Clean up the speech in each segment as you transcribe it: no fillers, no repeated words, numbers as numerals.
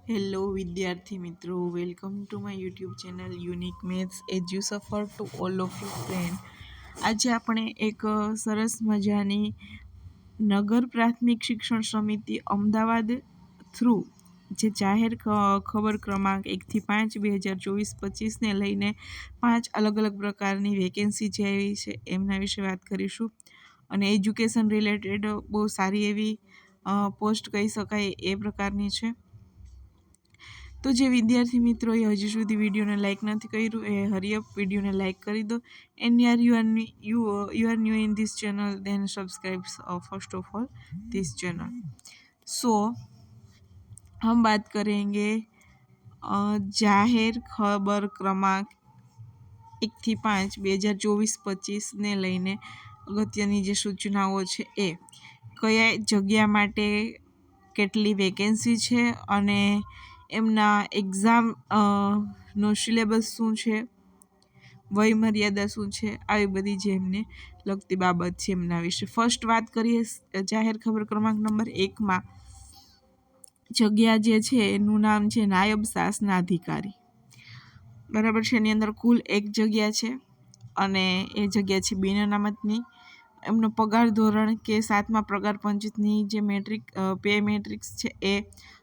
Hello વિદ્યાર્થી મિત્રો, welcome to my YouTube channel unique maths edu સફર to all of you friend. આજે આપણે એક સરસ મજાની નગર પ્રાથમિક શિક્ષણ સમિતિ અમદાવાદ થ્રુ જે જાહેર ખબર ક્રમાંક 1 થી 5 2024-25ને લઈને 5 અલગ અલગ પ્રકારની વેકેન્સી જે આવી છે એમના વિશે વાત કરીશું. અને એજ્યુકેશન રિલેટેડ બહુ સારી એવી પોસ્ટ કહી શકાય એ પ્રકારની છે. તો જે વિદ્યાર્થી મિત્રોએ હજી સુધી વિડીયોને લાઇક નથી કર્યું એ હરિયપ વિડીયોને લાઇક કરી દો. એન્ડ યાર you are new in this channel then subscribe first of all this channel. So हम बात करेंगे जाहिर खबर क्रमांक 1 થી 5 2024-25ને લઈને અગત્યની જે સૂચનાઓ છે એ કયા જગ્યા માટે કેટલી વેકેન્સી છે અને એમના એક્ઝામ નો સિલેબસ શું છે, વય મર્યાદા શું છે, આવી બધી જે એમને લગતી બાબત છે એમના વિશે. ફર્સ્ટ વાત કરીએ જાહેર ખબર ક્રમાંક નંબર 1માં જગ્યા જે છે એનું નામ છે નાયબ શાસના અધિકારી. બરાબર છે. એની અંદર કુલ 1 જગ્યા છે અને એ જગ્યા છે બિન અનામતની. એમનો પગાર ધોરણ કે 7મા પગાર પંચની જે પે મેટ્રિક્સ છે એ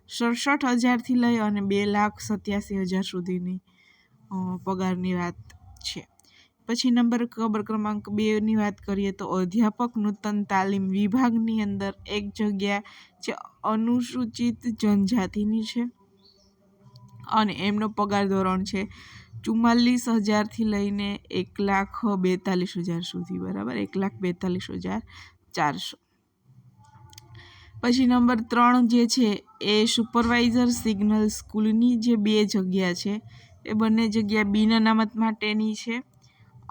67,000થી લઈ અને 2,87,000 સુધીની પગારની વાત છે. પછી ખબર ક્રમાંક 2ની વાત કરીએ તો અધ્યાપક નૂતન તાલીમ વિભાગની અંદર 1 જગ્યા જે અનુસૂચિત જનજાતિની છે અને એમનો પગાર ધોરણ છે 44,000થી લઈને 1,42,000 સુધી. બરાબર, 1,42,400. પછી નંબર 3 જે છે એ સુપરવાઇઝર સિગ્નલ સ્કૂલની જે 2 જગ્યા છે એ બંને જગ્યા બિન અનામત માટેની છે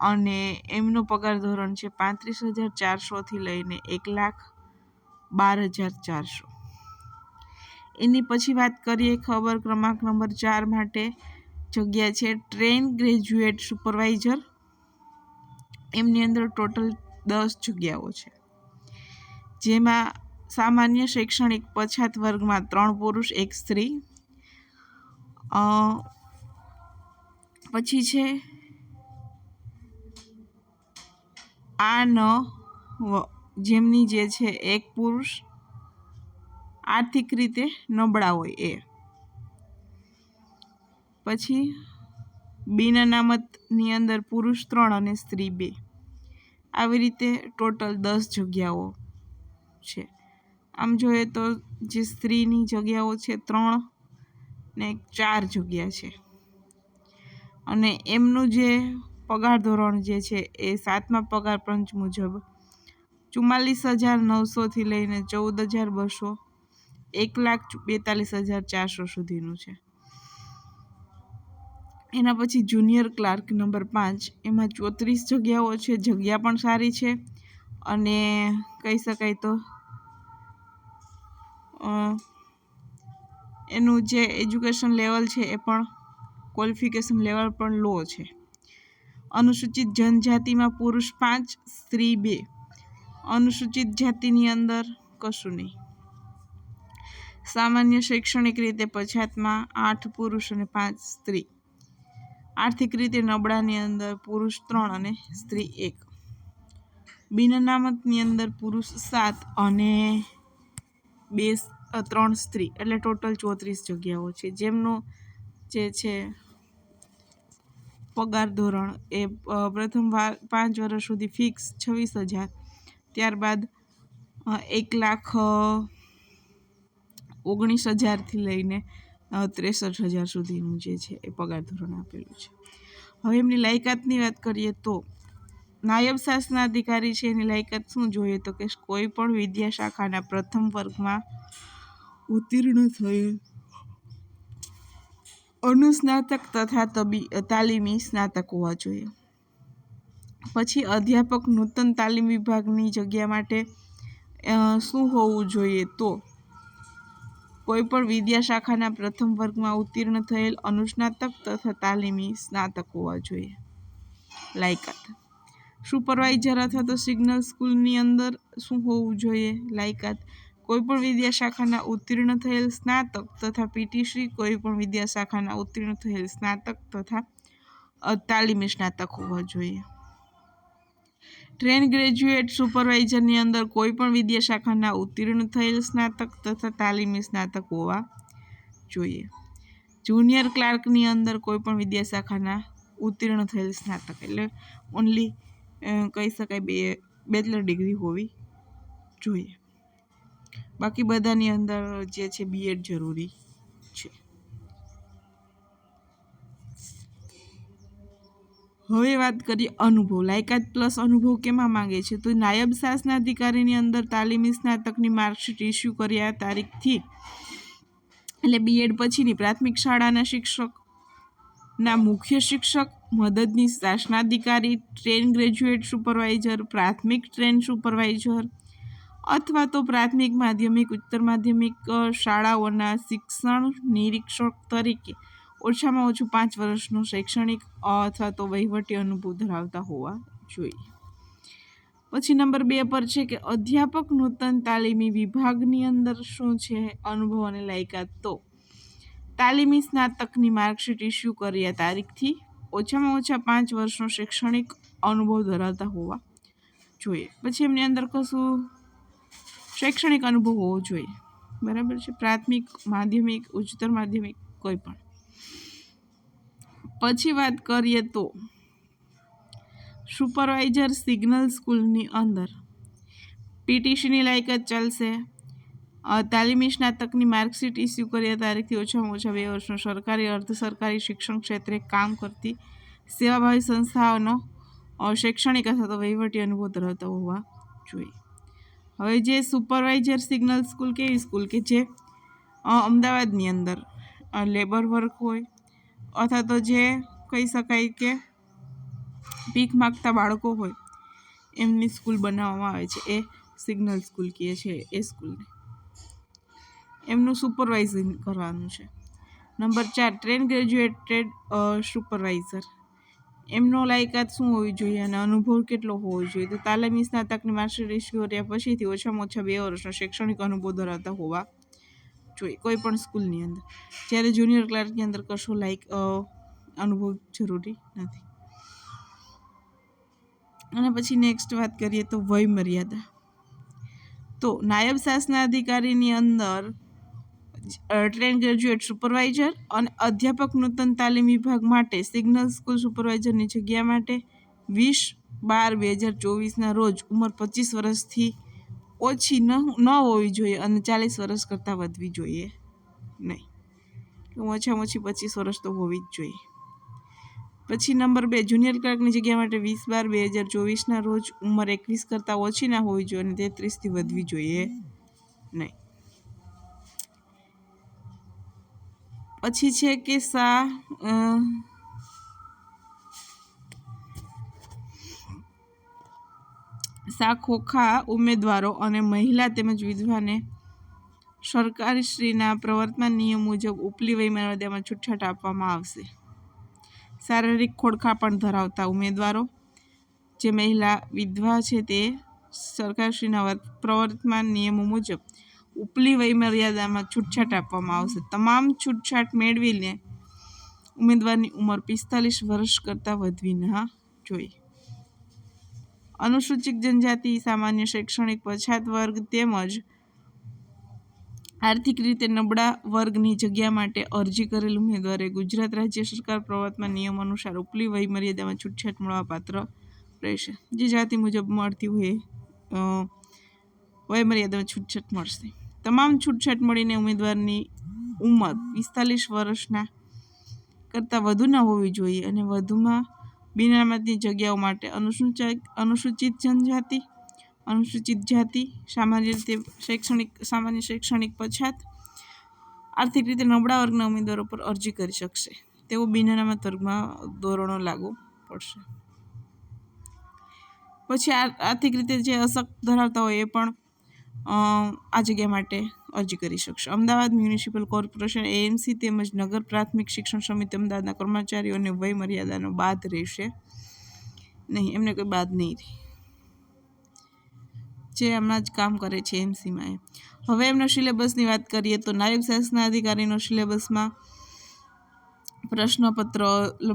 અને એમનો પગાર ધોરણ છે 35,400થી લઈને 1,12,400. એની પછી વાત કરીએ ખબર ક્રમાંક નંબર 4 માટે જગ્યા છે ટ્રેન ગ્રેજ્યુએટ સુપરવાઇઝર. એમની અંદર ટોટલ 10 જગ્યાઓ છે જેમાં સામાન્ય શૈક્ષણિક પછાત વર્ગમાં 3 પુરુષ 1 સ્ત્રી. પછી છે જેમની જે છે 1 પુરુષ આર્થિક રીતે નબળા હોય એ. પછી બિન અનામતની અંદર પુરુષ 3 અને સ્ત્રી 2. આવી રીતે ટોટલ 10 જગ્યાઓ છે. આમ જોઈએ તો જે સ્ત્રીની જગ્યાઓ છે 3 ને 4 જગ્યા છે અને એમનું જે પગાર ધોરણ જે છે એ 7મા પગાર પંચ મુજબ 44,900થી લઈને 14,200, 1,42,400 સુધીનું છે. એના પછી જુનિયર ક્લાર્ક નંબર 5 એમાં 34 જગ્યાઓ છે. જગ્યા પણ સારી છે અને કહી શકાય તો એનું જે એજ્યુકેશન લેવલ છે એ પણ ક્વોલિફિકેશન લેવલ પણ લો છે. અનુસૂચિત જનજાતિમાં પુરુષ 5 સ્ત્રી 2. અનુસૂચિત જાતિની અંદર કશું નહીં. સામાન્ય શૈક્ષણિક રીતે પછાતમાં 8 પુરુષ અને 5 સ્ત્રી. આર્થિક રીતે નબળાની અંદર પુરુષ 3 અને સ્ત્રી 1. બિન અનામતની અંદર પુરુષ 7 અને 3 સ્ત્રી, એટલે ટોટલ 34 જગ્યાઓ છે. જેમનું જે છે પગાર ધોરણ એ પ્રથમ 5 વર્ષ સુધી ફિક્સ 26,000, ત્યારબાદ 1,19,000થી લઈને 63,000 સુધીનું જે છે એ પગાર ધોરણ આપેલું છે. હવે એમની લાયકાતની વાત કરીએ તો નાયબ શાસના અધિકારી છે એની લાયકાત શું જોઈએ તો કે કોઈ પણ વિદ્યા શાખાના પ્રથમ વર્ગમાં ઉત્તીર્ણ થયેલ અનુસ્નાતક તથા તાલીમી સ્નાતક હોવા જોઈએ. પછી અધ્યાપક નૂતન તાલીમ વિભાગની જગ્યા માટે શું હોવું જોઈએ તો કોઈ પણ વિદ્યા શાખાના પ્રથમ વર્ગમાં ઉત્તીર્ણ થયેલ અનુસ્નાતક તથા તાલીમી સ્નાતક હોવા જોઈએ. લાયકાત સુપરવાઇઝર અથવા તો સિગ્નલ સ્કૂલની અંદર શું હોવું જોઈએ લાયકાત કોઈપણ વિદ્યાશાખાના ઉત્તીર્ણ થયેલ સ્નાતક તથા પીટીસી કોઈપણ વિદ્યાશાખાના ઉત્તીર્ણ થયેલ સ્નાતક તથા તાલીમી સ્નાતક હોવા જોઈએ. ટ્રેન ગ્રેજ્યુએટ સુપરવાઇઝરની અંદર કોઈપણ વિદ્યાશાખાના ઉત્તીર્ણ થયેલ સ્નાતક તથા તાલીમી સ્નાતક હોવા જોઈએ. જુનિયર ક્લાર્કની અંદર કોઈપણ વિદ્યાશાખાના ઉત્તીર્ણ થયેલ સ્નાતક એટલે ઓનલી કહી શકાય બેચલર ડિગ્રી હોવી જોઈએ. બાકી બધાની અંદર જે છે બીએડ જરૂરી છે. હવે વાત કરીએ અનુભવ. લાયકાત પ્લસ અનુભવ કેમાં માંગે છે? તો નાયબ શાસનાધિકારીની અંદર તાલીમી સ્નાતકની માર્કશીટ ઇસ્યુ કર્યા તારીખથી એટલે બીએડ પછીની પ્રાથમિક શાળાના શિક્ષકના મુખ્ય શિક્ષક, મદદની શાસનાધિકારી, ટ્રેન ગ્રેજ્યુએટ સુપરવાઇઝર, પ્રાથમિક ટ્રેન સુપરવાઇઝર અથવા તો પ્રાથમિક માધ્યમિક ઉચ્ચતર માધ્યમિક શાળાઓના શિક્ષણ નિરીક્ષક તરીકે ઓછામાં ઓછું 5 વર્ષનો શૈક્ષણિક અથવા તો વહીવટી અનુભવ ધરાવતા હોવા જોઈએ. પછી નંબર 2 પર છે કે અધ્યાપક નૂતન તાલીમી વિભાગની અંદર શું છે અનુભવ અને લાયકાત? તો તાલીમી સ્નાતકની માર્કશીટ ઇસ્યુ કર્યા તારીખથી ઓછામાં ઓછા 5 વર્ષનો શૈક્ષણિક અનુભવ ધરાવતા હોવા જોઈએ. પછી એમની અંદર કશું શૈક્ષણિક અનુભવ હોવો જોઈએ, બરાબર છે, પ્રાથમિક, માધ્યમિક, ઉચ્ચતર માધ્યમિક કોઈ પણ. પછી વાત કરીએ તો સુપરવાઇઝર સિગ્નલ સ્કૂલની અંદર પીટીસીની લાયકાત ચાલશે. તાલીમી સ્નાતકની માર્કશીટ ઇસ્યુ કર્યા તારીખથી ઓછામાં ઓછા 2 વર્ષનો સરકારી અર્ધ સરકારી શિક્ષણ ક્ષેત્રે કામ કરતી સેવાભાવી સંસ્થાઓનો શૈક્ષણિક અથવા તો વહીવટી અનુભવ ધરાવતા હોવા જોઈએ. હવે જે સુપરવાઇઝર સિગ્નલ સ્કૂલ કેવી સ્કૂલ કે જે અમદાવાદની અંદર લેબર વર્ક હોય અથવા તો જે કહી શકાય કે ભીખ માગતા બાળકો હોય એમની સ્કૂલ બનાવવામાં આવે છે, એ સિગ્નલ સ્કૂલ કહે છે. એ સ્કૂલને એમનું સુપરવાઇઝિંગ કરવાનું છે. નંબર 4 ટ્રેન ગ્રેજ્યુએટેડ સુપરવાઇઝર, એમનો લાયકાત શું હોવી જોઈએ અને અનુભવ કેટલો હોવો જોઈએ? તો તાલીમી સ્નાતકની માર્કશીટ ઇસ્યુ કર્યા પછીથી ઓછામાં ઓછા 2 વર્ષનો શૈક્ષણિક અનુભવ ધરાવતા હોવા જોઈએ કોઈ પણ સ્કૂલની અંદર. જ્યારે જુનિયર ક્લાર્કની અંદર કશો અનુભવ જરૂરી નથી. અને પછી નેક્સ્ટ વાત કરીએ તો વય મર્યાદા. તો નાયબ શાસનાધિકારીની અંદર ટ્રેન ગ્રેજ્યુએટ સુપરવાઇઝર અને અધ્યાપક નૂતન તાલીમ વિભાગ માટે સિગ્નલ સ્કૂલ સુપરવાઇઝરની જગ્યા માટે 20/12/2024ના રોજ ઉંમર 25 વર્ષથી ઓછી ન હોવી જોઈએ અને 40 વર્ષ કરતાં વધવી જોઈએ નહીં. ઓછામાં ઓછી 25 વર્ષ તો હોવી જ જોઈએ. પછી નંબર 2 જુનિયર ક્લાર્કની જગ્યા માટે 20/12/2024ના રોજ ઉંમર 21 કરતાં ઓછી ના હોવી જોઈએ અને 33થી વધવી જોઈએ નહીં. પછી છે કે ખોખા ઉમેદવારો અને મહિલા તેમજ વિધવાને સરકારશ્રીના પ્રવર્તમાન નિયમ મુજબ ઉપલી વયમર્યાદામાં છૂટછાટ આપવામાં આવશે. શારીરિક ખોડખાંપણ ધરાવતા ઉમેદવારો, જે મહિલા વિધવા છે, તે સરકારશ્રીના પ્રવર્તમાન નિયમો મુજબ ઉપલી વયમર્યાદામાં છૂટછાટ આપવામાં આવશે. તમામ છૂટછાટ મેળવીને ઉમેદવારની ઉંમર 45 વર્ષ કરતાં વધવી ન જોઈએ. અનુસૂચિત જનજાતિ, સામાન્ય શૈક્ષણિક પછાત વર્ગ તેમજ આર્થિક રીતે નબળા વર્ગની જગ્યા માટે અરજી કરેલ ઉમેદવારે ગુજરાત રાજ્ય સરકાર પ્રવર્તમાન નિયમ અનુસાર ઉપલી વયમર્યાદામાં છૂટછાટ મળવાપાત્ર રહેશે. જે જાતિ મુજબ મળતી હોય વયમર્યાદામાં છૂટછાટ મળશે. તમામ છૂટછાટ મળીને ઉમેદવારની ઉંમર 45 વર્ષના કરતાં વધુ ન હોવી જોઈએ અને વધુમાં બિનઅનામતની જગ્યાઓ માટે અનુસૂચિત જનજાતિ, અનુસૂચિત જાતિ, સામાન્ય શૈક્ષણિક પછાત, આર્થિક રીતે નબળા વર્ગના ઉમેદવારો પર અરજી કરી શકશે. તેઓ બિનઅનામત વર્ગમાં ધોરણો લાગુ પડશે. પછી આર્થિક રીતે જે અશક્ત ધરાવતા હોય એ પણ આ જગ્યા માટે અરજી કરી શકશે. અમદાવાદ મ્યુનિસિપલ કોર્પોરેશન એએમસી તેમજ નગર પ્રાથમિક શિક્ષણ સમિતિ અમદાવાદના કર્મચારીઓને વય મર્યાદાનો બાદ રહેશે નહીં, એમને કોઈ બાદ નહીં રહે. જે હમણાં જ કામ કરે છે એમસીમાં. હવે એમના સિલેબસની વાત કરીએ તો નાયબ શાસના અધિકારીનો સિલેબસમાં પ્રશ્નપત્ર,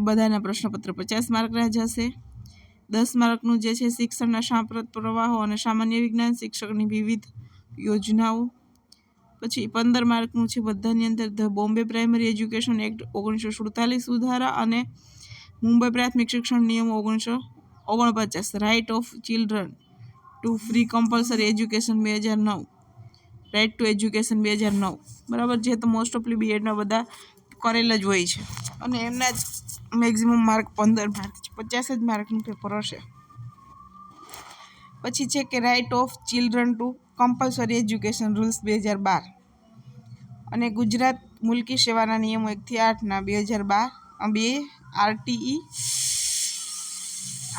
બધાના પ્રશ્નપત્ર 50 માર્કના જશે. 10 માર્કનું જે છે શિક્ષણના સાંપ્રત પ્રવાહો અને સામાન્ય વિજ્ઞાન, શિક્ષકની વિવિધ યોજનાઓ. પછી 15 માર્કનું છે બધાની અંદર the Bombay primary education act 1947 સુધારા અને મુંબઈ પ્રાથમિક શિક્ષણ નિયમો 1949, right of children to free compulsory education 2009, right to education 2009. બરાબર, જે તો મોસ્ટ ઓફલી બીએડમાં બધા કરેલ જ હોય છે. અને એમના જ મેક્ઝિમમ માર્ક 15 માર્ક છે, 50 જ માર્કનું પેપર હશે. પછી છે કે right of children to compulsory education rules 2012 અને ગુજરાત મુલકી સેવાના નિયમો 1 થી 8ના 2012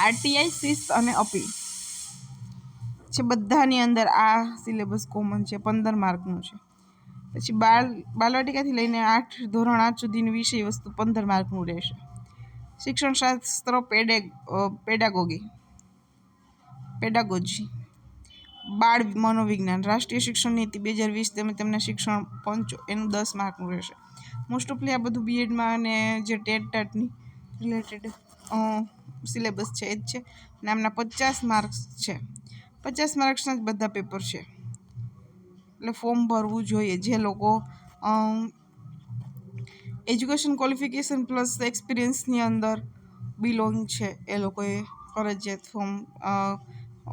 આરટીઆઈ શિસ્ત અને અપીલ છે. બધાની અંદર આ સિલેબસ કોમન છે, 15 માર્કનું છે. પછી બાલવાટિકાથી લઈને ધોરણ 8 સુધીની વિષય વસ્તુ 15 માર્કનું રહેશે. શિક્ષણ શાસ્ત્ર પેડાગોજી, બાળ મનોવિજ્ઞાન, રાષ્ટ્રીય શિક્ષણ નીતિ 2020 તેમજ તેમના શિક્ષણ પંચો એનું 10 માર્કનું રહેશે. મોસ્ટ ઓફલી આ બધું બીએડમાં અને જે ટેટની રિલેટેડ સિલેબસ છે એ જ છે. અને આમના 50 માર્ક્સ છે, 50 માર્ક્સના જ બધા પેપર છે. એટલે ફોર્મ ભરવું જોઈએ. જે લોકો એજ્યુકેશન ક્વોલિફિકેશન પ્લસ એક્સપિરિયન્સની અંદર બિલોંગ છે એ લોકોએ ફરજિયાત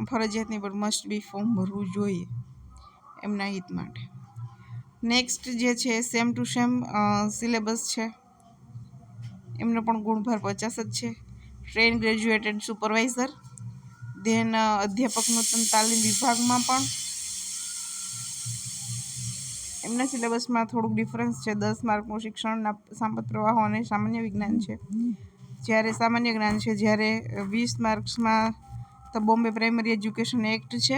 ફરજિયાતની પર મસ્ટ બી ફોર્મ ભરવું જોઈએ એમના હિત માટે. નેક્સ્ટ જે છે સેમ ટુ સેમ સિલેબસ છે, એમનો પણ ગુણભાર 50 જ છે. ટ્રેન ગ્રેજ્યુએટેડ સુપરવાઇઝર, ધેન અધ્યાપક નૂતન તાલીમ વિભાગમાં પણ એમના સિલેબસમાં થોડુંક ડિફરન્સ છે. 10 માર્કનું શિક્ષણના સાંપ્રત પ્રવાહો અને સામાન્ય વિજ્ઞાન છે, જ્યારે 20 માર્ક્સમાં the Bombay primary education act છે.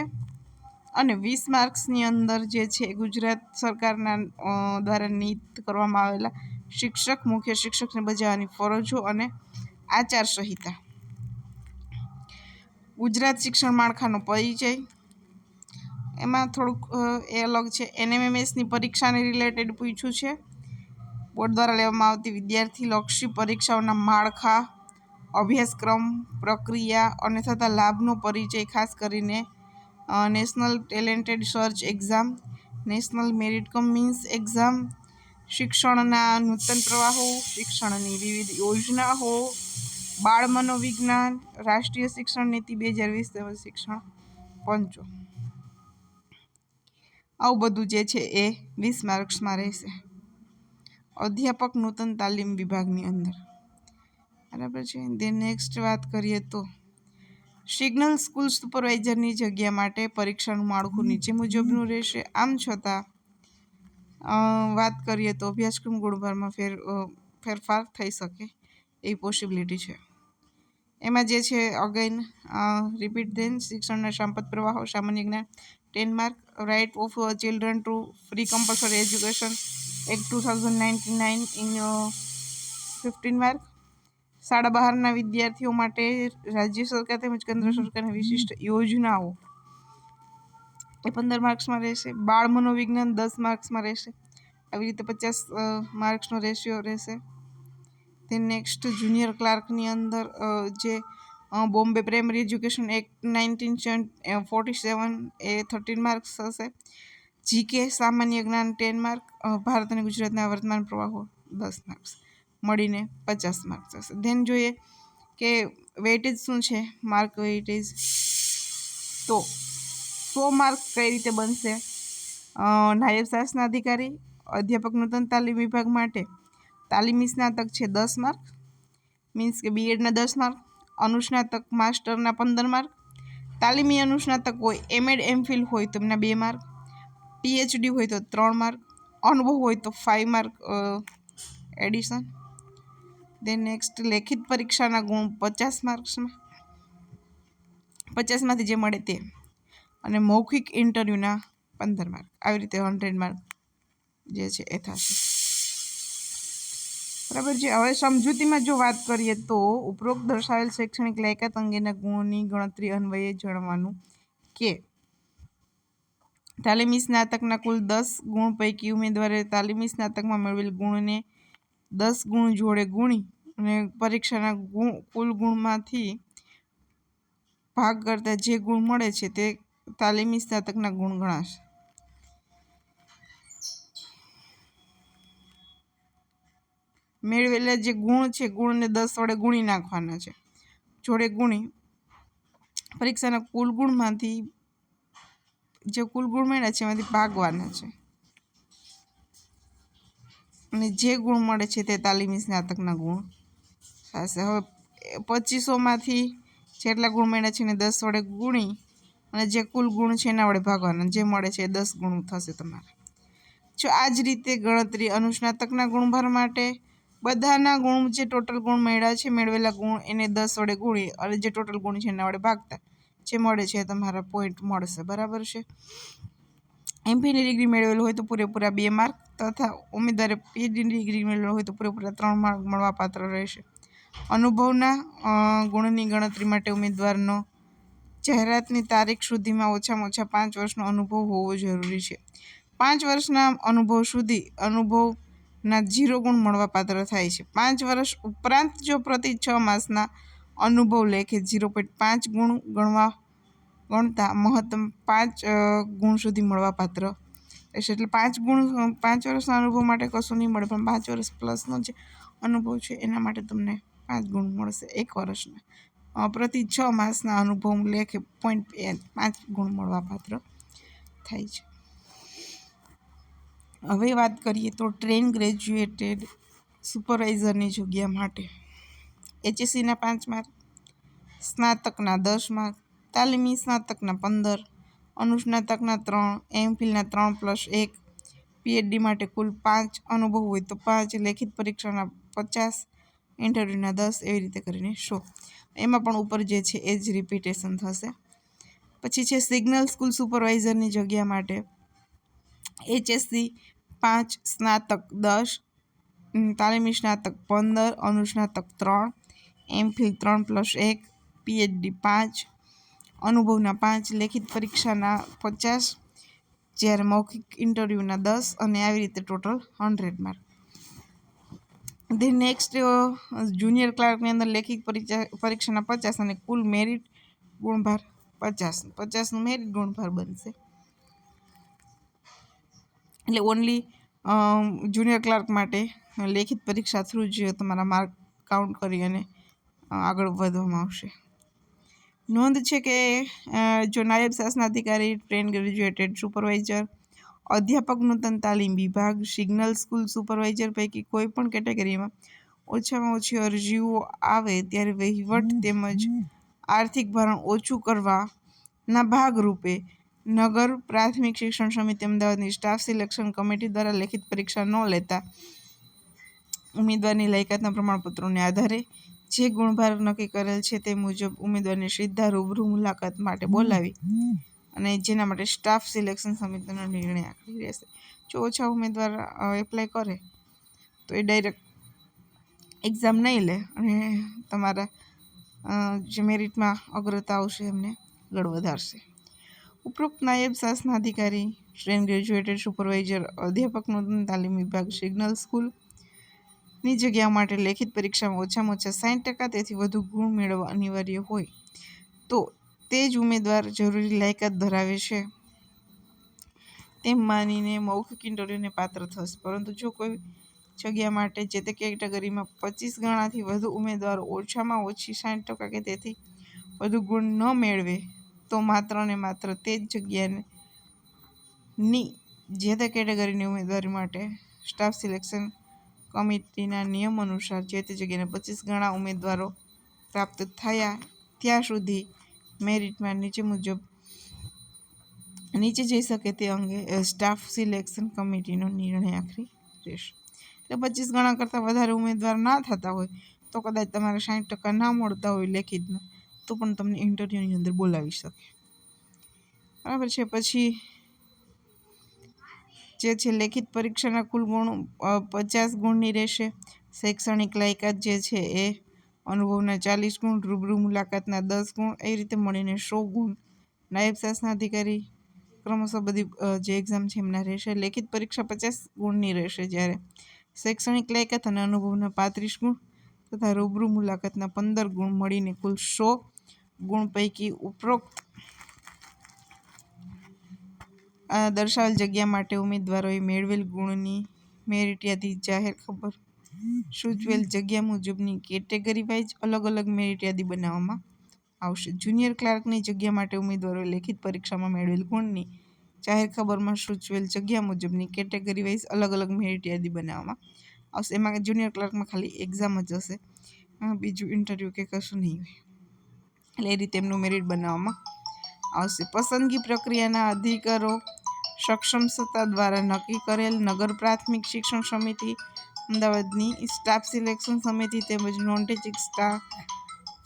અને 20 માર્ક્સની અંદર જે છે ગુજરાત સરકારના દ્વારા નિયુક્ત કરવામાં આવેલા શિક્ષક, મુખ્ય શિક્ષકને બજાવવાની ફરજો અને આચાર સંહિતા. ગુજરાત શિક્ષણ માળખાનો પરિચય, એમાં થોડુંક એ અલગ છે. એનએમએમએસની પરીક્ષાને રિલેટેડ પૂછ્યું છે. બોર્ડ દ્વારા લેવામાં આવતી વિદ્યાર્થીલક્ષી પરીક્ષાઓના માળખા, અભ્યાસક્રમ, પ્રક્રિયા અને થતા લાભનો પરિચય, ખાસ કરીને national talented search exam, national merit cum means exam, શિક્ષણના નૂતન પ્રવાહો, શિક્ષણની વિવિધ યોજનાઓ, બાળ મનોવિજ્ઞાન, રાષ્ટ્રીય શિક્ષણ નીતિ 2020 તેમજ શિક્ષણ પંચો. આવું બધું જે છે એ 20 માર્ક્સમાં રહેશે અધ્યાપક નૂતન તાલીમ વિભાગની અંદર. બરાબર છે. નેક્સ્ટ વાત કરીએ તો સિગ્નલ સ્કૂલ સુપરવાઇઝરની જગ્યા માટે પરીક્ષાનું માળખું નીચે મુજબનું રહેશે. આમ છતાં વાત કરીએ તો અભ્યાસક્રમ ગુણભારમાં ફેરફાર થઈ શકે એવી પોસિબિલિટી છે. એમાં જે છે અગેન રિપીટ ધેન શિક્ષણના સાંપ્રત પ્રવાહો, સામાન્ય જ્ઞાન 10 mark, right of children to free compulsory education act 2099 ઇન 15 માર્ક, શાળા બહારના વિદ્યાર્થીઓ માટે રાજ્ય સરકાર તેમજ કેન્દ્ર સરકારની વિશિષ્ટ યોજનાઓ એ 15 માર્ક્સમાં રહેશે. બાળ મનોવિજ્ઞાન 10 માર્ક્સમાં રહેશે. આવી રીતે 50 માર્ક્સનો રેશિયો રહેશે. તે નેક્સ્ટ જુનિયર ક્લાર્કની અંદર જે બોમ્બે પ્રાઇમરી એજ્યુકેશન એક્ટ 1947 એ 13 માર્ક્સ હશે. જીકે સામાન્ય જ્ઞાન 10 માર્ક, ભારત અને ગુજરાતના વર્તમાન પ્રવાહો 10 માર્ક્સ, મળીને 50 માર્ક્સ હશે. ધેન જોઈએ કે વેઇટેજ શું છે, માર્ક વેઇટેજ. તો 100 માર્ક કઈ રીતે બનશે? નાયબ શાસના અધિકારી, અધ્યાપક નૂતન તાલીમ વિભાગ માટે તાલીમી સ્નાતક છે 10 માર્ક, મીન્સ કે બીએડના 10 માર્ક, અનુસ્નાતક માસ્ટરના 15 માર્ક, તાલીમી અનુસ્નાતક હોય, એમએડ એમફિલ હોય તો એમના 2 માર્ક, પીએચડી હોય તો 3 માર્ક, અનુભવ હોય તો 5 માર્ક એડિશન. દેન નેક્સ્ટ લેખિત પરીક્ષાના ગુણ 50 માર્ક્સમાં, 50માંથી જે મળે તે, અને મૌખિક ઇન્ટરવ્યૂના 15 માર્ક. આવી રીતે 100 માર્ક જે છે એ થશે. બરાબર છે. હવે સમજૂતીમાં જો વાત કરીએ તો ઉપરોક્ત દર્શાવેલ શૈક્ષણિક લાયકાત અંગેના ગુણોની ગણતરી અન્વયે જણાવવાનું કે તાલીમી સ્નાતકના કુલ 10 ગુણ પૈકી ઉમેદવારે તાલીમી સ્નાતકમાં મેળવેલ ગુણને 10 ગુણ જોડે ગુણી અને પરીક્ષાના કુલ ગુણમાંથી ભાગ કરતા જે ગુણ મળે છે તે તાલીમી સ્નાતકના ગુણ ગણાશે. મેળવેલા જે ગુણ છે ગુણને 10 વડે ગુણી નાખવાના છે, જોડે ગુણી પરીક્ષાના કુલ ગુણમાંથી જે કુલ ગુણ મળ્યા છે એમાંથી ભાગવાના છે અને જે ગુણ મળે છે તે તાલીમી સ્નાતકના ગુણ થશે. હવે 2500માંથી જેટલા ગુણ મળ્યા છે એને 10 વડે ગુણી અને જે કુલ ગુણ છે એના વડે ભાગવાના, જે મળે છે એ 10 ગુણ થશે તમારે. જો આ જ રીતે ગણતરી અનુસ્નાતકના ગુણભાર માટે બધાના ગુણ જે ટોટલ ગુણ મળ્યા છે મેળવેલા ગુણ એને 10 વડે ગુણી અને જે ટોટલ ગુણ છે એના વડે ભાગતા જે મળે છે તમારા પોઈન્ટ મળશે. બરાબર છે. એમફિલની ડિગ્રી મેળવેલું હોય તો પૂરેપૂરા 2 માર્ક તથા ઉમેદવારે પીએચડીની ડિગ્રી મેળવેલું હોય તો પૂરેપૂરા 3 માર્ક મળવાપાત્ર રહેશે. અનુભવના ગુણની ગણતરી માટે ઉમેદવારનો જાહેરાતની તારીખ સુધીમાં ઓછામાં ઓછા 5 વર્ષનો અનુભવ હોવો જરૂરી છે. 5 વર્ષના અનુભવ સુધી અનુભવના 0 ગુણ મળવાપાત્ર થાય છે. 5 વર્ષ ઉપરાંત જો પ્રતિ 6 માસના અનુભવ લેખે 0.5 ગુણ ગણતા મહત્તમ 5 ગુણ સુધી મળવાપાત્ર રહેશે. એટલે 5 ગુણ 5 વર્ષના અનુભવ માટે કશું નહીં મળે, પણ 5 વર્ષ પ્લસનો જે અનુભવ છે એના માટે તમને 5 ગુણ મળશે. 1 વર્ષના પ્રતિ 6 માસના અનુભવ લેખે 0.5 ગુણ મળવાપાત્ર થાય છે. હવે વાત કરીએ તો ટ્રેન ગ્રેજ્યુએટેડ સુપરવાઇઝરની જગ્યા માટે એચએસસીના 5 માર્ક, સ્નાતકના 10 માર્ક, તાલીમી સ્નાતકના 15, અનુસ્નાતકના 3, એમફિલના 3+1, પીએચડી માટે કુલ 5, અનુભવ હોય તો 5, લેખિત પરીક્ષાના 50, ઇન્ટરવ્યૂના 10, એવી રીતે કરીને 100. એમાં પણ ઉપર જે છે એ જ રિપીટેશન થશે. પછી છે સિગ્નલ સ્કૂલ સુપરવાઇઝરની જગ્યા માટે એચએસસી 5, સ્નાતક 10, તાલીમી સ્નાતક 15, અનુસ્નાતક 3, એમફિલ 3+1, પીએચડી 5, અનુભવના 5, લેખિત પરીક્ષાના 50, જ્યારે મૌખિક ઇન્ટરવ્યૂના 10 અને આવી રીતે ટોટલ 100 માર્ક. નેક્સ્ટ જુનિયર ક્લાર્કની અંદર લેખિત પરીક્ષાના 50 અને કુલ મેરિટ ગુણભાર 50નું મેરિટ ગુણભાર બનશે. એટલે ઓનલી જુનિયર ક્લાર્ક માટે લેખિત પરીક્ષા થ્રુ જ તમારા માર્ક કાઉન્ટ કરી અને આગળ વધવામાં આવશે. નોંધ છે કે જો નાયબ શાસનાધિકારી, ટ્રેન ગ્રેજ્યુએટેડ સુપરવાઇઝર, અધ્યાપક નૂતન તાલીમ વિભાગ, સિગ્નલ સ્કૂલ સુપરવાઇઝર પૈકી કોઈ પણ કેટેગરીમાં ઓછામાં ઓછી અરજીઓ આવે ત્યારે વહીવટ તેમજ આર્થિક ભારણ ઓછું કરવાના ભાગરૂપે નગર પ્રાથમિક શિક્ષણ સમિતિ અમદાવાદની સ્ટાફ સિલેક્શન કમિટી દ્વારા લેખિત પરીક્ષા ન લેતા ઉમેદવારની લાયકાતના પ્રમાણપત્રોને આધારે જે ગુણભાર નક્કી કરેલ છે તે મુજબ ઉમેદવારને સીધા રૂબરૂ મુલાકાત માટે બોલાવી અને જેના માટે સ્ટાફ સિલેક્શન સમિતિનો નિર્ણય આખરી રહેશે. જો ઓછા ઉમેદવાર એપ્લાય કરે તો એ ડાયરેક્ટ એક્ઝામ નહીં લે અને તમારા જે મેરિટમાં અગ્રતા આવશે એમને આગળ વધારશે. ઉપરોક્ત નાયબ શાસનાધિકારી, ટ્રેન ગ્રેજ્યુએટેડ સુપરવાઇઝર, અધ્યાપક નૂતન તાલીમ વિભાગ, સિગ્નલ સ્કૂલની જગ્યાઓ માટે લેખિત પરીક્ષામાં ઓછામાં ઓછા 60% તેથી વધુ ગુણ મેળવવા અનિવાર્ય હોય તો તે જ ઉમેદવાર જરૂરી લાયકાત ધરાવે છે તેમ માનીને મૌખિક ઇન્ટરવ્યૂને પાત્ર થશે. પરંતુ જો કોઈ જગ્યા માટે જે તે કેટેગરીમાં 25 ગણાથી વધુ ઉમેદવારો ઓછામાં ઓછી 60% કે તેથી વધુ ગુણ ન મેળવે તો માત્ર ને માત્ર તે જ જગ્યાની જે તે કેટેગરીની ઉમેદવારી માટે સ્ટાફ સિલેક્શન કમિટીના નિયમ અનુસાર જે તે જગ્યાને 25 ગણા ઉમેદવારો પ્રાપ્ત થયા ત્યાં સુધી મેરિટમાં નીચે જઈ શકે તે અંગે સ્ટાફ સિલેક્શન કમિટીનો નિર્ણય આખરી રહેશે. એટલે 25 ગણા કરતાં વધારે ઉમેદવાર ના થતા હોય તો કદાચ તમારે 60% ના મળતા હોય લેખિતમાં તો પણ તમને ઇન્ટરવ્યૂની અંદર બોલાવી શકે. બરાબર છે. પછી જે છે લેખિત પરીક્ષાના કુલ ગુણ 50 ગુણની રહેશે. શૈક્ષણિક લાયકાત જે છે એ અનુભવના 40 ગુણ, રૂબરૂ મુલાકાતના 10 ગુણ, એ રીતે મળીને 100 ગુણ નાયબ શાસનાધિકારી, ક્રમશઃ બધી જે એક્ઝામ છે એમના રહેશે. લેખિત પરીક્ષા 50 ગુણની રહેશે, જ્યારે શૈક્ષણિક લાયકાત અને અનુભવના 35 ગુણ તથા રૂબરૂ મુલાકાતના 15 ગુણ મળીને કુલ 100 ગુણ પૈકી ઉપરોક્ત દર્શાવેલ જગ્યા માટે ઉમેદવારોએ મેળવેલ ગુણની મેરિટ યાદી જાહેર ખબર સૂચવેલ જગ્યા મુજબની કેટેગરી વાઇઝ અલગ અલગ મેરિટ યાદી બનાવવામાં આવશે. જુનિયર ક્લાર્કની જગ્યા માટે ઉમેદવારોએ લેખિત પરીક્ષામાં મેળવેલ ગુણની જાહેર ખબરમાં સૂચવેલ જગ્યા મુજબની કેટેગરી વાઇઝ અલગ અલગ મેરિટ યાદી બનાવવામાં આવશે. એમાં જુનિયર ક્લાર્કમાં ખાલી એક્ઝામ જ હશે, બીજું ઇન્ટરવ્યૂ કે કશું નહીં હોય. એટલે એ રીતે એમનું મેરિટ બનાવવામાં આવશે. પસંદગી પ્રક્રિયાના અધિકારો સક્ષમ સત્તા દ્વારા નક્કી કરેલ નગર પ્રાથમિક શિક્ષણ સમિતિ અમદાવાદની સ્ટાફ સિલેક્શન સમિતિ તેમજ નોન ટીચિંગ સ્ટાફ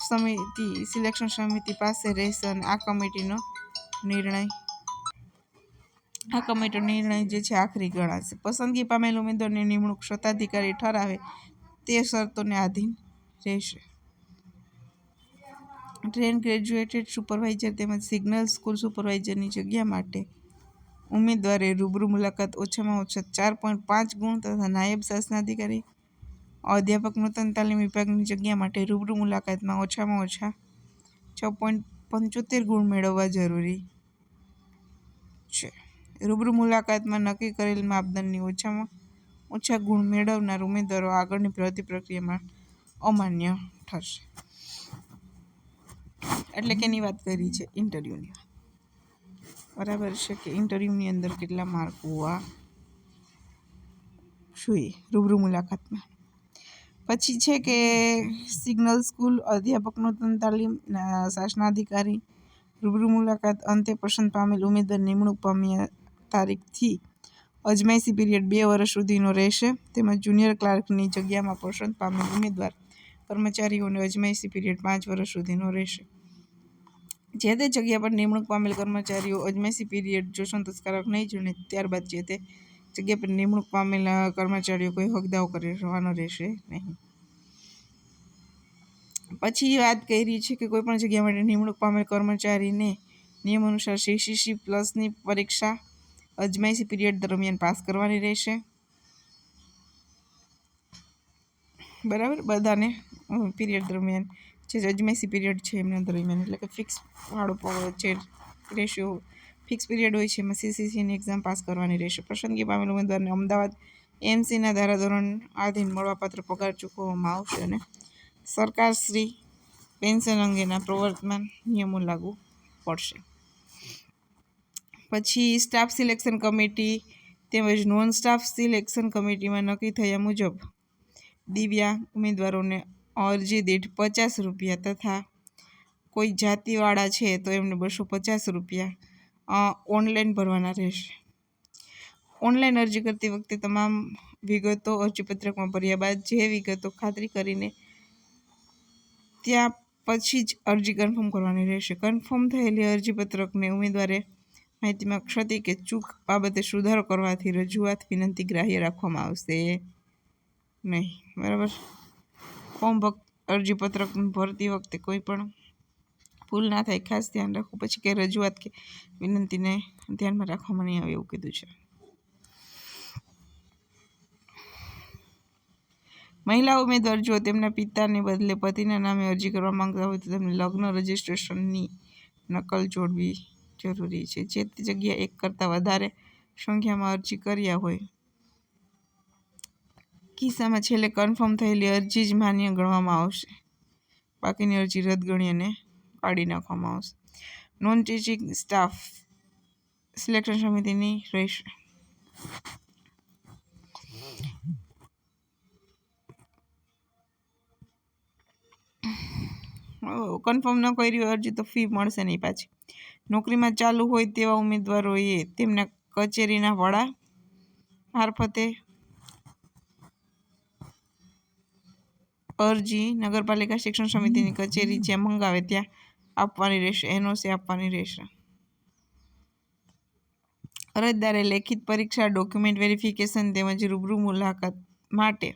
સમિતિ સિલેક્શન સમિતિ પાસે રહેશે અને આ કમિટીનો નિર્ણય જે છે આખરી ગણાશે. પસંદગી પામેલ ઉમેદવારની નિમણૂક સત્તાધિકારી ઠરાવે તે શરતોને આધીન રહેશે. ટ્રેન ગ્રેજ્યુએટેડ સુપરવાઇઝર તેમજ સિગ્નલ સ્કૂલ સુપરવાઇઝરની જગ્યા માટે ઉમેદવારે રૂબરૂ મુલાકાત ઓછામાં ઓછા 4.5 ગુણ તથા નાયબ શાસનાધિકારી અધ્યાપક નૂતન તાલીમ વિભાગની જગ્યા માટે રૂબરૂ મુલાકાતમાં ઓછામાં ઓછા 6.75 ગુણ મેળવવા જરૂરી છે. રૂબરૂ મુલાકાતમાં નક્કી કરેલ માપદંડની ઓછામાં ઓછા ગુણ મેળવનાર ઉમેદવારો આગળની ભરતી પ્રક્રિયામાં અમાન્ય ઠરશે. એટલે કે એની વાત કરી છે ઇન્ટરવ્યૂની વાત, બરાબર છે કે ઇન્ટરવ્યૂની અંદર કેટલા માર્ક હોવા જોઈએ રૂબરૂ મુલાકાતમાં. પછી છે કે સિગ્નલ સ્કૂલ અધ્યાપક નૂતન તાલીમ શાસનાધિકારી રૂબરૂ મુલાકાત અંતે પસંદ પામેલ ઉમેદવાર નિમણૂક પામ્યા તારીખથી અજમાયશી પીરિયડ 2 વર્ષ સુધીનો રહેશે. તેમજ જુનિયર ક્લાર્કની જગ્યામાં પસંદ પામેલ ઉમેદવાર કર્મચારીઓને અજમાયશી પીરિયડ 5 વર્ષ સુધીનો રહેશે. જે તે જગ્યા પર નિમણૂક પામેલ કર્મચારીઓ અજમાયશી પીરિયડ જો સંતોષકારક નહીં જણે ત્યારબાદ જે તે જગ્યા પર નિમણૂક પામેલા કર્મચારીઓ કોઈ હક દાવો કરવાનો રહેશે નહીં. પછી વાત કરી છે કે કોઈપણ જગ્યા માટે નિમણૂક પામેલ કર્મચારીને નિયમ અનુસાર CCC પ્લસની પરીક્ષા અજમાયશી પીરિયડ દરમિયાન પાસ કરવાની રહેશે. બરાબર, બધાને પીરિયડ દરમિયાન જે અજમાયશી પીરિયડ છે એમના દરમિયાન, એટલે કે ફિક્સ વાળો જે રેશિયો ફિક્સ પીરિયડ હોય છે એમાં CCCની એક્ઝામ પાસ કરવાની રહેશે. પસંદગી પામેલ ઉમેદવારને અમદાવાદ AMCના ધારાધોરણ આધીન મળવાપાત્ર પગાર ચૂકવવામાં આવશે અને સરકારશ્રી પેન્શન અંગેના પ્રવર્તમાન નિયમો લાગુ પડશે. પછી સ્ટાફ સિલેક્શન કમિટી તેમજ નોન સ્ટાફ સિલેક્શન કમિટીમાં નક્કી થયા મુજબ દિવ્યાંગ ઉમેદવારોને અરજી દીઠ 50 રૂપિયા તથા કોઈ જાતિવાળા છે તો એમને 250 રૂપિયા ઓનલાઈન ભરવાના રહેશે. ઓનલાઈન અરજી કરતી વખતે તમામ વિગતો અરજીપત્રકમાં ભર્યા બાદ જે વિગતો ખાતરી કરીને ત્યાં પછી જ અરજી કન્ફર્મ કરવાની રહેશે. કન્ફર્મ થયેલી અરજીપત્રકને ઉમેદવારે માહિતીમાં ક્ષતિ કે ચૂક બાબતે સુધારો કરવાથી રજૂઆત વિનંતી ગ્રાહ્ય રાખવામાં આવશે નહીં. બરાબર, ફોર્મ અરજીપત્રક ભરતી વખતે કોઈ પણ ભૂલ ના થાય ખાસ ધ્યાન રાખવું. પછી કે રજૂઆત કે વિનંતીને ધ્યાનમાં રાખવામાં નહીં આવે એવું કીધું છે. મહિલા ઉમેદવાર જો તેમના પિતાને બદલે પતિના નામે અરજી કરવા માંગતા હોય તો તેમને લગ્ન રજિસ્ટ્રેશનની નકલ જોડવી જરૂરી છે. જે તે જગ્યા એક કરતાં વધારે સંખ્યામાં અરજી કર્યા હોય કિસ્સામાં છેલ્લે કન્ફર્મ થયેલી અરજી જ માન્ય ગણવામાં આવશે. બાકીની અરજી રદ ગણી અને કાઢી નાખવામાં આવશે. નોન ટીચિંગ સ્ટાફ સિલેક્શન સમિતિની રહેશે. કન્ફર્મ ન કરી અરજી તો ફી મળશે નહીં પાછી. નોકરીમાં ચાલુ હોય તેવા ઉમેદવારોએ તેમના કચેરીના વડા મારફતે અરજી નગરપાલિકા શિક્ષણ સમિતિની કચેરી જ્યાં મંગાવે ત્યાં આપવાની રહેશે. NOC આપવાની રહેશે. અરજદારે લેખિત પરીક્ષા ડોક્યુમેન્ટ વેરિફિકેશન તેમજ રૂબરૂ મુલાકાત માટે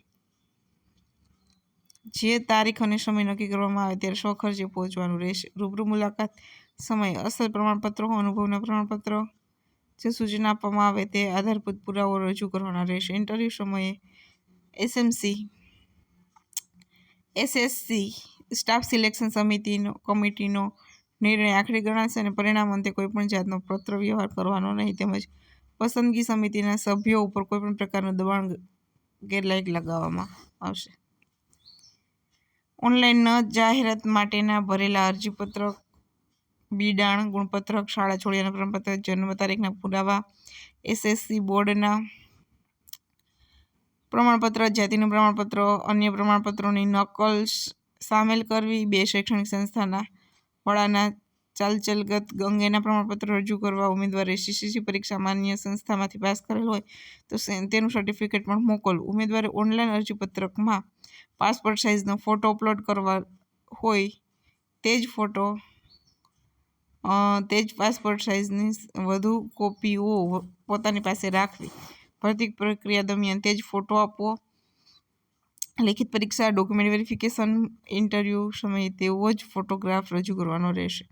જે તારીખ અને સમય નક્કી કરવામાં આવે ત્યારે સ્વખર્ચે પહોંચવાનું રહેશે. રૂબરૂ મુલાકાત સમયે અસલ પ્રમાણપત્રો અનુભવના પ્રમાણપત્રો જે સૂચના આપવામાં આવે તે આધારભૂત પુરાવો રજૂ કરવાના રહેશે. ઇન્ટરવ્યૂ સમયે એસએસસી સ્ટાફ સિલેક્શન કમિટીનો નિર્ણય આખરી ગણાશે અને પરિણામ અંતે કોઈપણ જાતનો પત્રવ્યવહાર કરવાનો નહીં, તેમજ પસંદગી સમિતિના સભ્યો ઉપર કોઈપણ પ્રકારનું દબાણ ગેરલાયક લગાવવામાં આવશે. ઓનલાઈન જાહેરાત માટેના ભરેલા અરજીપત્રક, બિડાણ, ગુણપત્રક, શાળા છોડ્યાના પ્રમાણપત્ર, જન્મ તારીખના પુરાવા, એસએસસી બોર્ડના પ્રમાણપત્ર, જાતિનું પ્રમાણપત્ર, અન્ય પ્રમાણપત્રોની નકલ સામેલ કરવી, 2 શૈક્ષણિક સંસ્થાના વડાના ચાલચલગત અંગેના પ્રમાણપત્ર રજૂ કરવા. ઉમેદવારે સીસીસી પરીક્ષા માન્ય સંસ્થામાંથી પાસ કરેલ હોય તો તેનું સર્ટિફિકેટ પણ મોકલવું. ઉમેદવારે ઓનલાઈન અરજીપત્રકમાં પાસપોર્ટ સાઇઝનો ફોટો અપલોડ કરવા હોય તે જ પાસપોર્ટ સાઇઝની વધુ કોપીઓ પોતાની પાસે રાખવી. ભરતી પ્રક્રિયા દરમિયાન તે જ ફોટો આપવો. લેખિત પરીક્ષા, ડોક્યુમેન્ટ વેરિફિકેશન, ઇન્ટરવ્યૂ સમયે તેવો જ ફોટોગ્રાફ રજૂ કરવાનો રહેશે.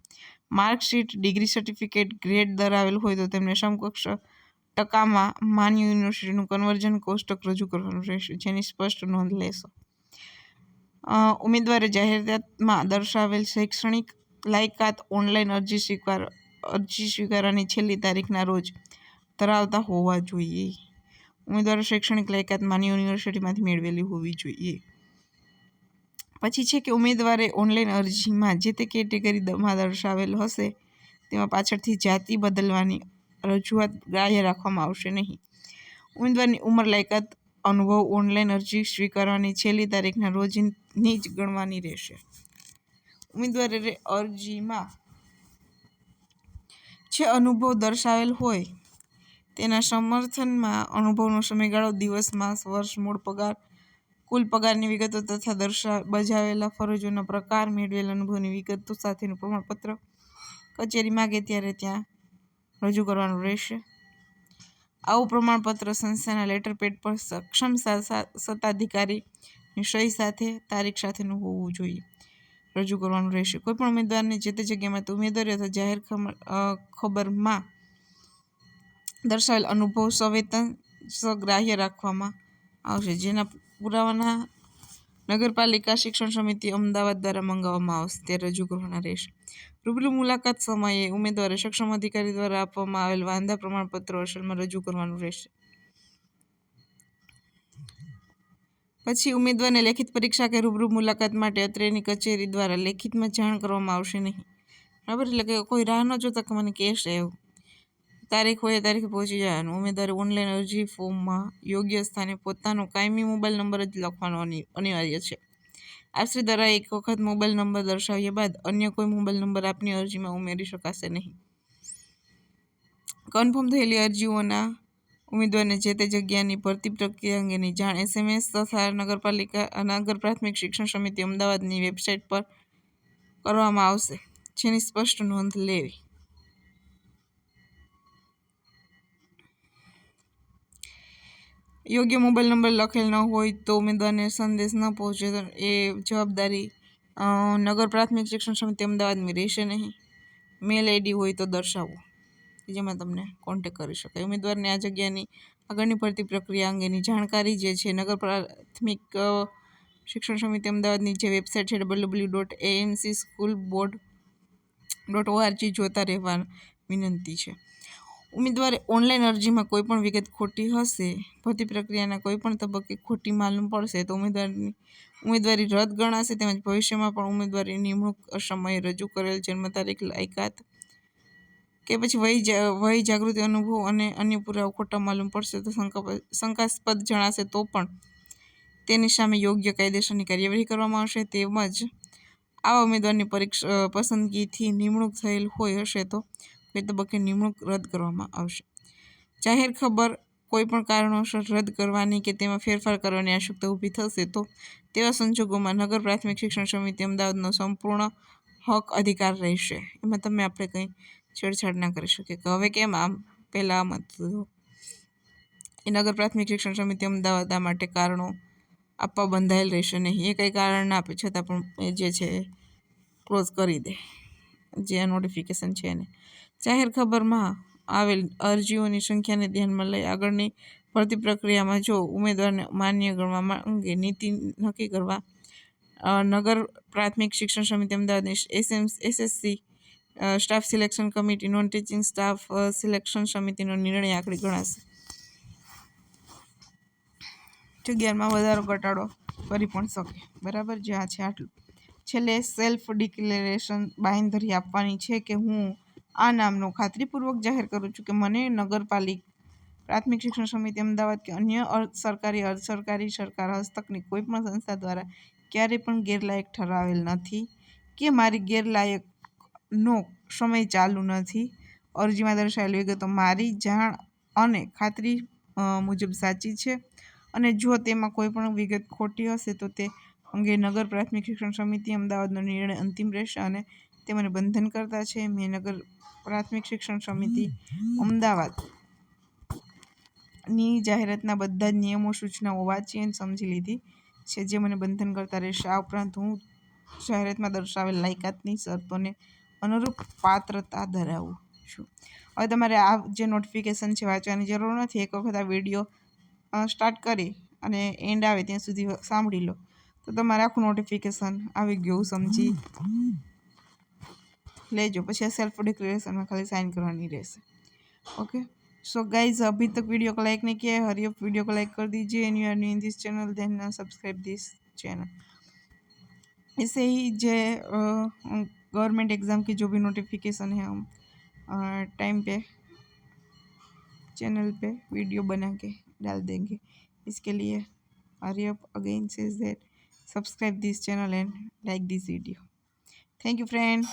માર્કશીટ, ડિગ્રી સર્ટિફિકેટ, ગ્રેડ ધરાવેલ હોય તો તેમને સમકક્ષ ટકામાં માન્ય યુનિવર્સિટીનું કન્વર્ઝન કોષ્ટક રજૂ કરવાનું રહેશે, જેની સ્પષ્ટ નોંધ લેશો. ઉમેદવારે જાહેરાતમાં દર્શાવેલ શૈક્ષણિક લાયકાત ઓનલાઈન અરજી સ્વીકારવાની છેલ્લી તારીખના રોજ ધરાવતા હોવા જોઈએ. ઉમેદવારે શૈક્ષણિક લાયકાત માન્ય યુનિવર્સિટીમાંથી મેળવેલી હોવી જોઈએ. પછી છે કે ઉમેદવારે ઓનલાઈન અરજીમાં જે તે કેટેગરીમાં દર્શાવેલ હશે તેમાં પાછળથી જાતિ બદલવાની રજૂઆત ગ્રાહ્ય રાખવામાં આવશે નહીં. ઉમેદવારની ઉંમર, લાયકાત, અનુભવ ઓનલાઈન અરજી સ્વીકારવાની છેલ્લી તારીખના રોજની જ ગણવાની રહેશે. ઉમેદવારે અરજીમાં જે અનુભવ દર્શાવેલ હોય તેના સમર્થનમાં અનુભવનો સમયગાળો, દિવસ, માસ, વર્ષ, મૂળ પગાર, કુલ પગારની વિગતો તથા બજાવેલા ફરજોના પ્રકાર, મેળવેલ અનુભવની વિગતો સાથેનું પ્રમાણપત્ર કચેરી માગે ત્યારે ત્યાં રજૂ કરવાનું રહેશે. આવું પ્રમાણપત્ર સંસ્થાના લેટરપેડ પર સક્ષમ સત્તાધિકારીની સહી સાથે તારીખ સાથેનું હોવું જોઈએ, રજૂ કરવાનું રહેશે. કોઈપણ ઉમેદવારને જે તે જગ્યામાંથી ઉમેદવારી અથવા જાહેર ખબરમાં દર્શાવેલ અનુભવ સગ્રાહ્ય રાખવામાં આવશે, જેના પુરાવાના નગરપાલિકા શિક્ષણ સમિતિ અમદાવાદ દ્વારા મંગાવવામાં આવશે તે રજૂ કરવાના રહેશે. રૂબરૂ મુલાકાત સમયે ઉમેદવારે સક્ષમ અધિકારી દ્વારા આપવામાં આવેલ વાંધા પ્રમાણપત્રો અસલમાં રજૂ કરવાનું રહેશે. પછી ઉમેદવારને લેખિત પરીક્ષા કે રૂબરૂ મુલાકાત માટે અત્રેની કચેરી દ્વારા લેખિતમાં જાણ કરવામાં આવશે નહીં. બરાબર, એટલે કે કોઈ રાહ ન જોતા કે મને કહેશે એવું, તારીખ હોય એ તારીખે પહોંચી જવાનું. ઉમેદવારે ઓનલાઈન અરજી ફોર્મમાં યોગ્ય સ્થાને પોતાનો કાયમી મોબાઈલ નંબર જ લખવાનો અનિવાર્ય છે. આપશ્રી દ્વારા એક વખત મોબાઈલ નંબર દર્શાવ્યા બાદ અન્ય કોઈ મોબાઈલ નંબર આપની અરજીમાં ઉમેરી શકાશે નહીં. કન્ફર્મ થયેલી અરજીઓના ઉમેદવારને જે તે જગ્યાની ભરતી પ્રક્રિયા અંગેની જાણ SMS તથા નગર પ્રાથમિક શિક્ષણ સમિતિ અમદાવાદની વેબસાઇટ પર કરવામાં આવશે, જેની સ્પષ્ટ નોંધ લેવી. યોગ્ય મોબાઈલ નંબર લખેલ ન હોય તો ઉમેદવારને સંદેશ ન પહોંચે તો એ જવાબદારી નગર પ્રાથમિક શિક્ષણ સમિતિ અમદાવાદની રહેશે નહીં. મેલ ID હોય તો દર્શાવવું, જેમાં તમને કોન્ટેક્ટ કરી શકાય. ઉમેદવારને આ જગ્યાની આગળની ભરતી પ્રક્રિયા અંગેની જાણકારી જે છે નગર પ્રાથમિક શિક્ષણ સમિતિ અમદાવાદની જે વેબસાઇટ છે www.amcschoolboard.org જોતા રહેવા વિનંતી છે. ઉમેદવારે ઓનલાઈન અરજીમાં કોઈપણ વિગત ખોટી હશે, ભરતી પ્રક્રિયાના કોઈપણ તબક્કે ખોટી માલુમ પડશે તો ઉમેદવારી રદ ગણાશે. તેમજ ભવિષ્યમાં પણ ઉમેદવારી નિમણૂક સમયે રજૂ કરેલ જન્મ તારીખ, લાયકાત કે પછી વય જાગૃતિ, અનુભવ અને અન્ય પુરાવા ખોટા માલુમ પડશે તો શંકાસ્પદ જણાશે તો પણ તેની સામે યોગ્ય કાયદેસરની કાર્યવાહી કરવામાં આવશે. તેમજ આવા ઉમેદવારની પસંદગીથી નિમણૂક થયેલ હશે તો કોઈ તબક્કે નિમણૂક રદ કરવામાં આવશે. જાહેર ખબર કોઈપણ કારણોસર રદ કરવાની કે તેમાં ફેરફાર કરવાની આવશ્યકતા ઊભી થશે તો તેવા સંજોગોમાં નગર પ્રાથમિક શિક્ષણ સમિતિ અમદાવાદનો સંપૂર્ણ હક, અધિકાર રહેશે. એમાં આપણે કંઈ છેડછાડ ના કરી શકીએ કે હવે કેમ આમ, પહેલાં આમ હતું. એ નગર પ્રાથમિક શિક્ષણ સમિતિ અમદાવાદ આ માટે કારણો આપવા બંધાયેલ રહેશે નહીં. એ કંઈ કારણ ના આપે છતાં પણ એ જે છે ક્લોઝ કરી દે, જે નોટિફિકેશન છે એને. જાહેર ખબરમાં આવેલ અરજીઓની સંખ્યાને ધ્યાનમાં લઈ આગળની ભરતી પ્રક્રિયામાં જો ઉમેદવારને માન્ય ગણવા અંગે નીતિ નક્કી કરવા નગર પ્રાથમિક શિક્ષણ સમિતિ અમદાવાદની SSC staff selection committee non teaching staff selection સમિતિનો નિર્ણય આગળ ગણાશે. જગ્યામાં વધારો ઘટાડો કરી પણ શકે. બરાબર, જ્યાં છે આટલું. છેલ્લે સેલ્ફ ડિક્લેરેશન બાંયધરી આપવાની છે કે હું આ નામનો ખાતરીપૂર્વક જાહેર કરું છું કે મને નગરપાલિકા પ્રાથમિક શિક્ષણ સમિતિ અમદાવાદ કે અન્ય સરકારી અર્ધસરકારી સરકાર હસ્તકની કોઈપણ સંસ્થા દ્વારા ક્યારેય પણ ગેરલાયક ઠરાવેલ નથી કે મારી ગેરલાયકનો સમય ચાલુ નથી. અરજીમાં દર્શાવેલી વિગતો મારી જાણ અને ખાતરી મુજબ સાચી છે અને જો તેમાં કોઈ પણ વિગત ખોટી હશે તો તે અંગે નગર પ્રાથમિક શિક્ષણ સમિતિ અમદાવાદનો નિર્ણય અંતિમ રહેશે અને તે મને બંધન કરતા છે. મેં નગર પ્રાથમિક શિક્ષણ સમિતિ અમદાવાદની જાહેરાતના બધા જ નિયમો સૂચનાઓ વાંચી અને સમજી લીધી છે જે મને બંધન કરતા રહેશે. આ ઉપરાંત હું જાહેરાતમાં દર્શાવેલ લાયકાતની શરતોને અનુરૂપ પાત્રતા ધરાવું છું. હવે તમારે આ જે નોટિફિકેશન છે વાંચવાની જરૂર નથી. એક વખત આ વિડીયો સ્ટાર્ટ કરી અને એન્ડ આવે ત્યાં સુધી સાંભળી લો તો તમારે આખું નોટિફિકેશન આવી ગયું સમજી लेजो પછી सेल्फ डिक्लेरेशन में खाली साइन करवानी રહેશે. ओके सो गाइज, अभी तक वीडियो को लाइक नहीं किया है, हरी अप वीडियो को लाइक कर दीजिए. And you are new in this channel then subscribe this channel. ऐसे ही जो गवर्नमेंट एग्ज़ाम की जो भी नोटिफिकेशन है हम टाइम पे चैनल पे वीडियो बना के डाल देंगे. इसके लिए hurry up again says that subscribe this channel and like this video. Thank you friend.